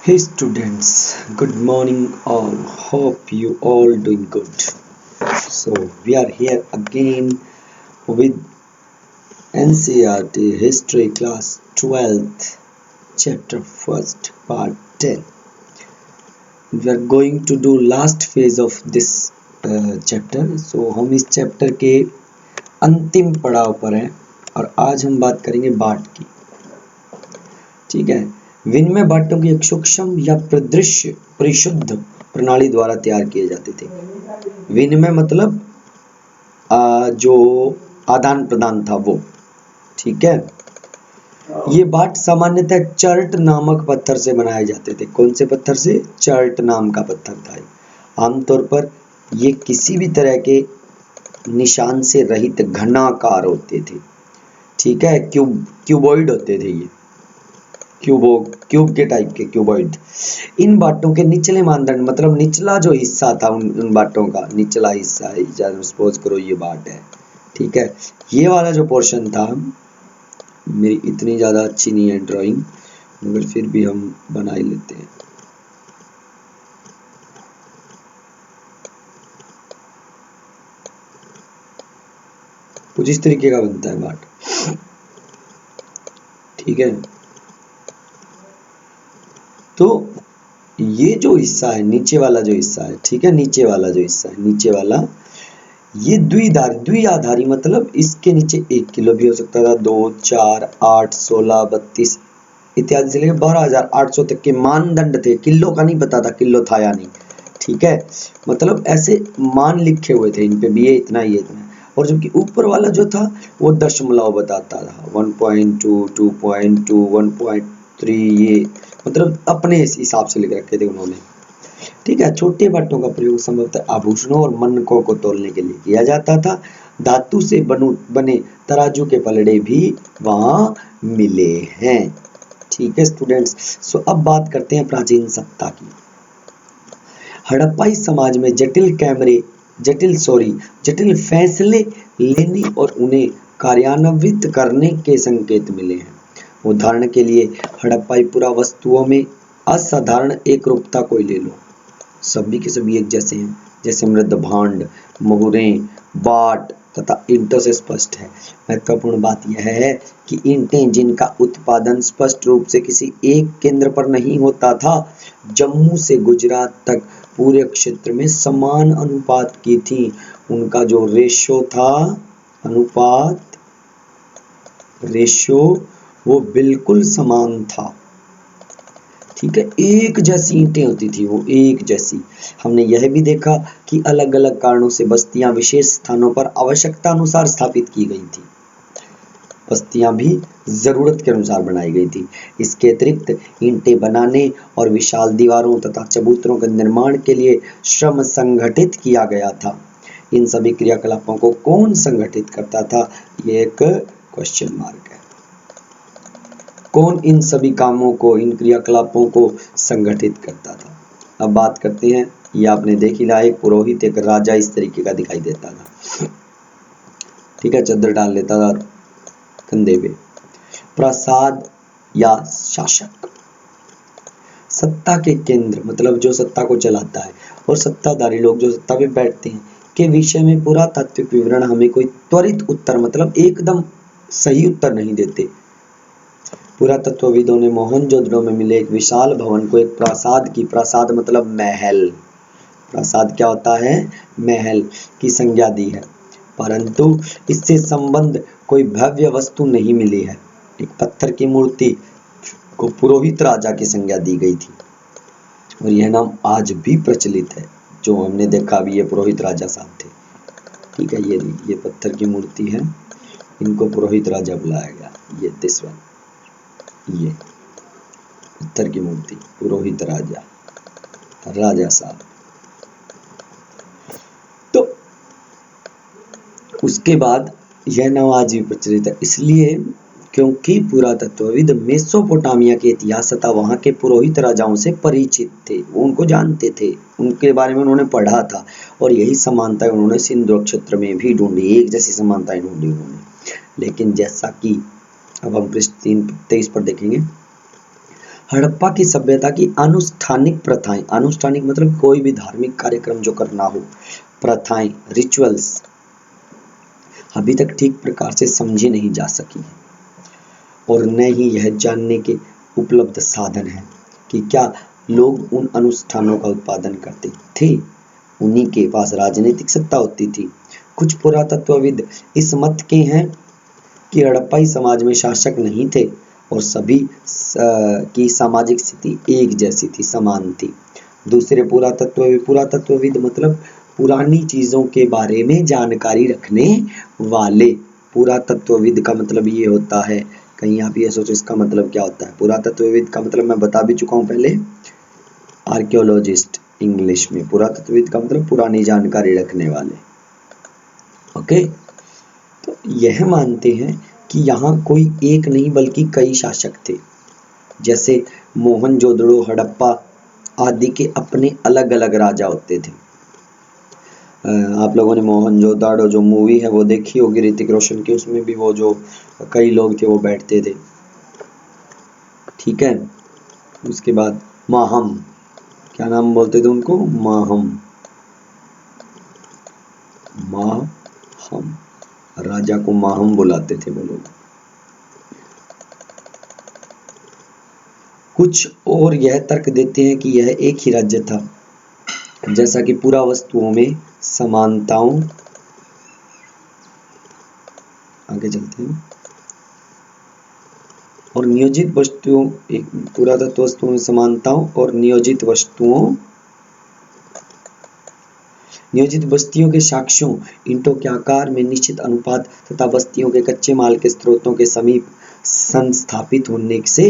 Hey students, good morning all. Hope you all doing good. So we are here again with NCERT History class 12th chapter 1st part 10. We are going to do last phase of this chapter. So हम इस chapter के अंतिम पड़ाव पर हैं और आज हम बात करेंगे बाट की। ठीक है, विनिमय बाटों की एक सूक्ष्म या परिदृश्य परिशुद्ध प्रणाली द्वारा तैयार किए जाते थे। विनिमय मतलब जो आदान प्रदान था वो। ठीक है, ये बाट सामान्यतः चर्ट नामक पत्थर से बनाए जाते थे। कौन से पत्थर से? चर्ट नाम का पत्थर था। आमतौर पर ये किसी भी तरह के निशान से रहित घनाकार होते थे। ठीक है, क्यूबॉइड होते थे ये, क्यूब के टाइप के क्यूबॉइड। इन बाटों के निचले मानदंड मतलब निचला जो हिस्सा था उन बाटों का निचला हिस्सा है, सपोज करो ये बाट है। ठीक है, ये वाला जो पोर्शन था, मेरी इतनी ज्यादा अच्छी नहीं है ड्राइंग मगर फिर भी हम बना ही लेते हैं। कुछ इस तरीके का बनता है बाट। ठीक है, तो ये जो हिस्सा है, नीचे वाला जो हिस्सा है, ठीक है, नीचे वाला जो हिस्सा है, नीचे वाला, ये द्विआधारी मतलब इसके नीचे 1 किलो भी हो सकता था, 2, 4, 8, 16, 32 इत्यादि से लेकर 12,800 तक के मानदंड थे। किलो का नहीं पता था, किलो था या नहीं। ठीक है, मतलब ऐसे मान लिखे हुए थे इन पे भी, ये इतना, ये इतना। और जबकि ऊपर वाला जो था वो दशमलव बताता था, 1.2, 2.2, 1.3, ये मतलब अपने हिसाब से लिख रखे थे उन्होंने। ठीक है, छोटे बाटों का प्रयोग संभवतः आभूषणों और मन्नकों को तोलने के लिए किया जाता था। धातु से बने तराजू के पलड़े भी वहां मिले हैं। ठीक है स्टूडेंट्स, सो अब बात करते हैं प्राचीन सत्ता की। हड़प्पाई समाज में जटिल फैसले लेने और उन्हें कार्यान्वित करने के संकेत मिले हैं। उदाहरण के लिए हड़प्पाई पुरावस्तुओं में असाधारण एकरूपता को ले लो, सभी के सभी एक जैसे हैं, जैसे मृद भांड, मोहरें, बाट तथा ईंटों से स्पष्ट है। महत्वपूर्ण बात यह है कि ईंटें जिनका उत्पादन स्पष्ट रूप से किसी एक केंद्र पर नहीं होता था, जम्मू से गुजरात तक पूरे क्षेत्र में समान अनुपात की थी। उनका जो रेशो था, रेशो वो बिल्कुल समान था। ठीक है, एक जैसी ईंटें होती थी, वो एक जैसी। हमने यह भी देखा कि अलग अलग कारणों से बस्तियां विशेष स्थानों पर आवश्यकता अनुसार स्थापित की गई थी। बस्तियां भी जरूरत के अनुसार बनाई गई थी। इसके अतिरिक्त ईंटें बनाने और विशाल दीवारों तथा चबूतरों के निर्माण के लिए श्रम संगठित किया गया था। इन सभी क्रियाकलापों को कौन संगठित करता था, ये एक क्वेश्चन मार्क है। कौन इन सभी कामों को, इन क्रियाकलापों को संगठित करता था? अब बात करते हैं, ये आपने देख ही लिया, एक पुरोहित, एक राजा इस तरीके का दिखाई देता था। ठीक है, चद्दर डाल लेता था कंधे पे। प्रसाद या शासक, सत्ता के केंद्र मतलब जो सत्ता को चलाता है, और सत्ताधारी लोग जो सत्ता पे बैठते हैं के विषय में पुरातात्विक विवरण हमें कोई त्वरित उत्तर मतलब एकदम सही उत्तर नहीं देते। पुरातत्वविदों ने मोहनजोदड़ो में मिले एक विशाल भवन को एक प्रासाद मतलब महल, प्रासाद क्या होता है, महल की संज्ञा दी है, परंतु इससे संबंध कोई भव्य वस्तु नहीं मिली है। एक पत्थर की मूर्ति को पुरोहित राजा की संज्ञा दी गई थी और यह नाम आज भी प्रचलित है। जो हमने देखा अभी, ये पुरोहित राजा साहब थे। ठीक है, ये पत्थर की मूर्ति है, इनको पुरोहित राजा बुलाया गया। ये दिस वन, ये पत्थर की मूर्ति, पुरोहित राजा साहब। तो उसके बाद यह नाम आज भी प्रचलित है, इसलिए क्योंकि पुरातत्वविद मेसोपोटामिया के इतिहास तथा वहां के पुरोहित राजाओं से परिचित थे, वो उनको जानते थे, उनके बारे में उन्होंने पढ़ा था, और यही समानताएं उन्होंने सिंधु क्षेत्र में भी ढूंढी, एक जैसी समानताएं ढूंढी उन्होंने। लेकिन जैसा कि अब हम पृष्ठ 323 पर देखेंगे, हड़प्पा की सभ्यता की अनुष्ठानिक प्रथाएं, अनुष्ठानिक मतलब कोई भी धार्मिक कार्यक्रम जो करना हो, प्रथाएं, रिचुअल्स अभी तक ठीक प्रकार से समझी नहीं जा सकी और न ही यह जानने के उपलब्ध साधन है कि क्या लोग उन अनुष्ठानों का उत्पादन करते थे। उन्हीं के पास राजनीतिक सत्ता होती थी। कुछ पुरातत्वविद इस मत के हैं कि हड़प्पाई समाज में शासक नहीं थे और सभी की सामाजिक स्थिति एक जैसी थी, समान थी। दूसरे पुरातत्वविद मतलब पुरानी चीजों के बारे में जानकारी रखने वाले। पुरातत्वविद का मतलब ये होता है, कहीं आप ये सोचो इसका मतलब क्या होता है। पुरातत्वविद का मतलब मैं बता भी चुका हूँ पहले, आर्कियोलॉजिस्ट इंग्लिश में। पुरातत्वविद का मतलब पुरानी जानकारी रखने वाले। ओके, तो यह मानते हैं कि यहाँ कोई एक नहीं बल्कि कई शासक थे। जैसे मोहनजोदड़ो, हड़प्पा आदि के अपने अलग अलग राजा होते थे। आप लोगों ने मोहनजोदड़ो जो मूवी है वो देखी होगी ऋतिक रोशन की, उसमें भी वो जो कई लोग थे वो बैठते थे। ठीक है, उसके बाद माहम, क्या नाम बोलते थे उनको, माहम, माहम, राजा को माहम बुलाते थे वो लोग। कुछ और यह तर्क देते हैं कि यह एक ही राज्य था, जैसा कि पुरावस्तुओं में समानताओं, आगे चलते हैं, और नियोजित वस्तुओं, एक पुरातत्व वस्तुओं में समानताओं और नियोजित बस्तियों के साक्ष्यों, ईंटों के आकार में निश्चित अनुपात तथा बस्तियों के कच्चे माल के स्रोतों के समीप संस्थापित होने से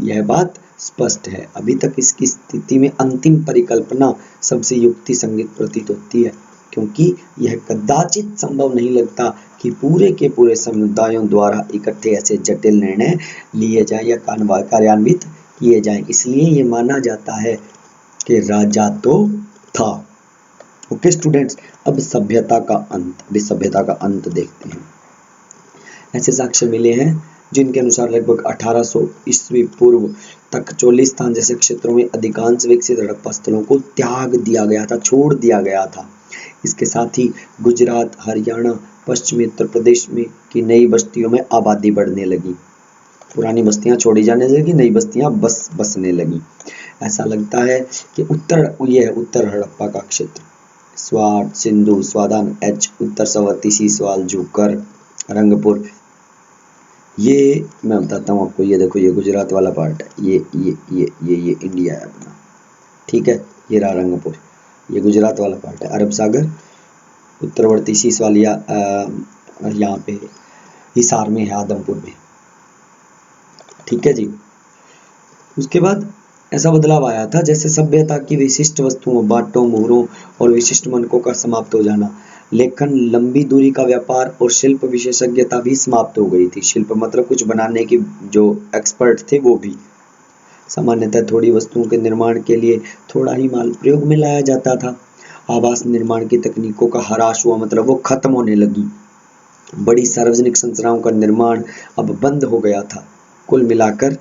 यह बात स्पष्ट है। अभी तक इसकी स्थिति में अंतिम परिकल्पना सबसे युक्ति संगत प्रतीत होती है, क्योंकि यह कदाचित संभव नहीं लगता कि पूरे के पूरे समुदायों द्वारा इकट्ठे ऐसे जटिल निर्णय लिए जाएं या कार्यान्वित किए जाएं। इसलिए ये माना जाता है कि राजा तो था। ओके स्टूडेंट्स, अब सभ्यता का अंत देखते हैं। ऐसे साक्ष्य मिले हैं जिनके अनुसार लगभग 1800 ईस्वी पूर्व तक चोलिस्तान जैसे क्षेत्रों में अधिकांश विकसित हड़प्पा स्थलों को त्याग दिया गया था, छोड़ दिया गया था। इसके साथ ही गुजरात, हरियाणा, पश्चिमी उत्तर प्रदेश में की नई बस्तियों में आबादी बढ़ने लगी। पुरानी बस्तियां छोड़ी जाने लगी, नई बस्तियां बसने लगी। ऐसा लगता है कि उत्तर हड़प्पा का क्षेत्र, स्वाट, सिंधु, स्वादान, एच, उत्तर सवर्ती, सीसवाल, जूकर, रंगपुर, ये मैं बताता हूँ आपको। ये देखो, ये गुजरात वाला पार्ट है, ये इंडिया है अपना। ठीक है, ये रहा रंगपुर, ये गुजरात वाला पार्ट है। अरब सागर, उत्तरवर्ती सीसवाल या यहाँ पे हिसार में है, आदमपुर में। ठीक है जी। उसके बाद ऐसा बदलाव आया था जैसे सभ्यता की विशिष्ट वस्तुओं, बाटों, मोहरों और विशिष्ट मनकों का समाप्त हो जाना। लेकिन लंबी दूरी का व्यापार और शिल्प विशेषज्ञता भी समाप्त हो गई थी। शिल्प मतलब कुछ बनाने की जो एक्सपर्ट थे वो भी। सामान्यतः थोड़ी वस्तुओं के निर्माण के लिए थोड़ा ही माल प्रयोग में लाया जाता था। आवास निर्माण की तकनीकों का ह्रास हुआ, मतलब वो खत्म होने लगी। बड़ी सार्वजनिक संरचनाओं का निर्माण अब बंद हो गया था। कुल मिलाकर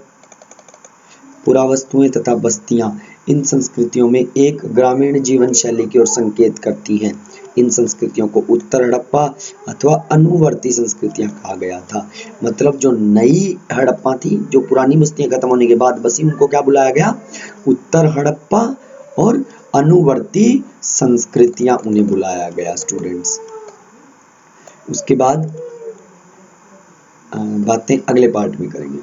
पुरावस्तुएं तथा बस्तियां इन संस्कृतियों में एक ग्रामीण जीवन शैली की ओर संकेत करती हैं। इन संस्कृतियों को उत्तर हड़प्पा अथवा अनुवर्ती संस्कृतियां कहा गया था। मतलब जो नई हड़प्पा थी, जो पुरानी बस्तियां खत्म होने के बाद बसी, उनको क्या बुलाया गया, उत्तर हड़प्पा, और अनुवर्ती संस्कृतियां उन्हें बुलाया गया स्टूडेंट्स। उसके बाद बातें अगले पार्ट में करेंगे।